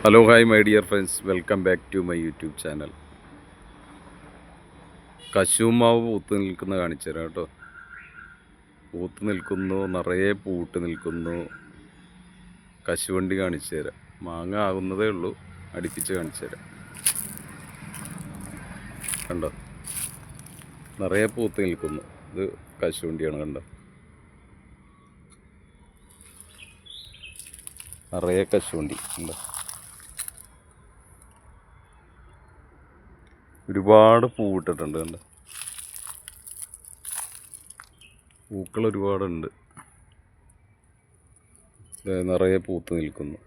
Hello hi my dear friends, welcome back to my YouTube channel. കശുമാവ് പൂത്ത് നിൽക്കുന്ന കാണിച്ചു തരാം കേട്ടോ. പൂത്ത് നിൽക്കുന്നു, നിറയെ പൂട്ട് നിൽക്കുന്നു. കശുവണ്ടി കാണിച്ചു തരാം. മാങ്ങ ആകുന്നതേ ഉള്ളൂ, അടുപ്പിച്ച് കാണിച്ചു തരാം. കണ്ടോ, നിറയെ പൂത്ത് നിൽക്കുന്നു. ഇത് കശുവണ്ടിയാണ്. കണ്ടോ, നിറയെ കശുവണ്ടി. കണ്ടോ, ഒരുപാട് പൂവിട്ടിട്ടുണ്ട്. കണ്ടോ, പൂക്കൾ ഒരുപാടുണ്ട്. നിറയെ പൂത്ത് നിൽക്കുന്നു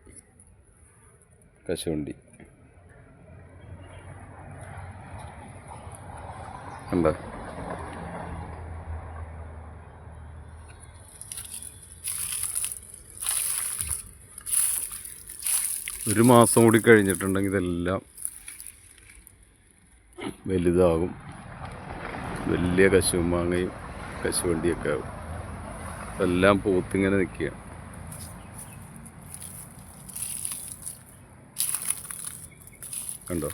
കശുവണ്ടി. കണ്ടോ, ഒരു മാസം കൂടി കഴിഞ്ഞിട്ടുണ്ടെങ്കിൽ ഇതെല്ലാം വലുതാകും. വലിയ കശുമാങ്ങയും കശുവണ്ടിയൊക്കെ ആകും. എല്ലാം പൂത്തിങ്ങനെ നിൽക്കുകയാണ്. കണ്ടോ,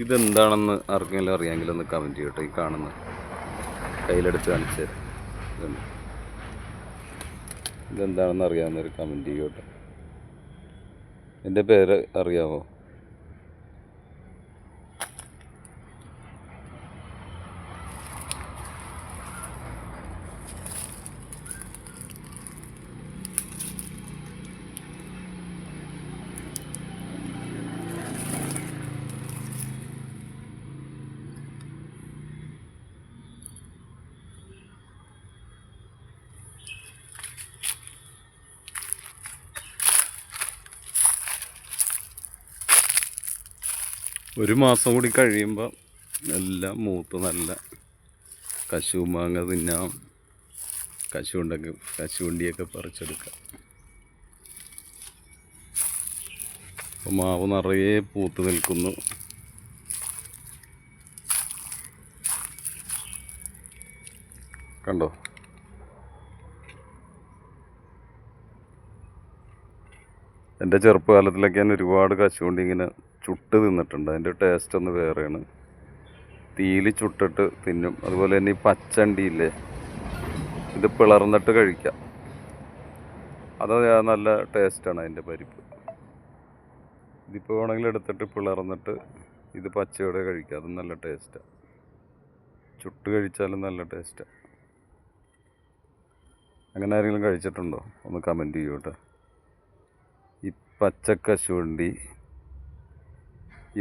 ഇതെന്താണെന്ന് ആർക്കെങ്കിലും അറിയാമെങ്കിൽ ഒന്ന് കമൻറ്റ് ചെയ്യട്ടെ. ഈ കാണുന്ന കയ്യിലെടുത്ത് കാണിച്ചു തരാം. ഇതെന്താണെന്ന് അറിയാവുന്നൊരു കമൻറ്റ് ചെയ്യട്ടെ. എൻ്റെ പേര് അറിയാമോ? ഒരു മാസം കൂടി കഴിയുമ്പോൾ എല്ലാം മൂത്ത് നല്ല കശുമാങ്ങ തിന്നാം. കശുവണ്ടിയൊക്കെ പറിച്ചെടുക്കാം. അപ്പോൾ മാവ് നിറയെ പൂത്ത് നിൽക്കുന്നു. കണ്ടോ, എൻ്റെ ചെറുപ്പകാലത്തിലൊക്കെ ഞാൻ ഒരുപാട് കശുവണ്ടി ഇങ്ങനെ ചുട്ട് തിന്നിട്ടുണ്ട്. അതിൻ്റെ ടേസ്റ്റ് ഒന്ന് വേറെയാണ്. തീയിൽ ചുട്ടിട്ട് തിന്നും. അതുപോലെ തന്നെ ഈ പച്ചണ്ടിയില്ലേ, ഇത് പിളർന്നിട്ട് കഴിക്കാം. അത് നല്ല ടേസ്റ്റാണ് അതിൻ്റെ പരിപ്പ്. ഇതിപ്പോൾ വേണമെങ്കിൽ എടുത്തിട്ട് പിളർന്നിട്ട് ഇത് പച്ചയോടെ കഴിക്കാം. അതും നല്ല ടേസ്റ്റാണ്. ചുട്ട് കഴിച്ചാലും നല്ല ടേസ്റ്റാണ്. അങ്ങനെ ആരെങ്കിലും കഴിച്ചിട്ടുണ്ടോ? ഒന്ന് കമൻറ്റ് ചെയ്യൂ കേട്ടോ. ഈ പച്ച കശുവണ്ടി,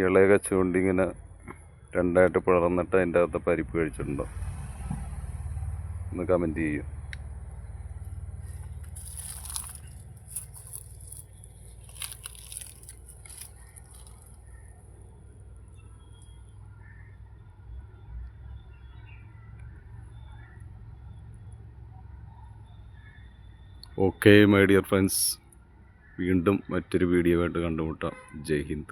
ഇളയ കശുവണ്ടി ഇങ്ങനെ രണ്ടായിട്ട് പിളർന്നിട്ട് അതിൻ്റെ അകത്ത് പരിപ്പ് കഴിച്ചിട്ടുണ്ടോ? ഒന്ന് കമൻറ്റ് ചെയ്യൂ. ഓക്കെ മൈ ഡിയർ ഫ്രണ്ട്സ്, വീണ്ടും മറ്റൊരു വീഡിയോ ആയിട്ട് കണ്ടുമുട്ടാം. ജയ് ഹിന്ദ്.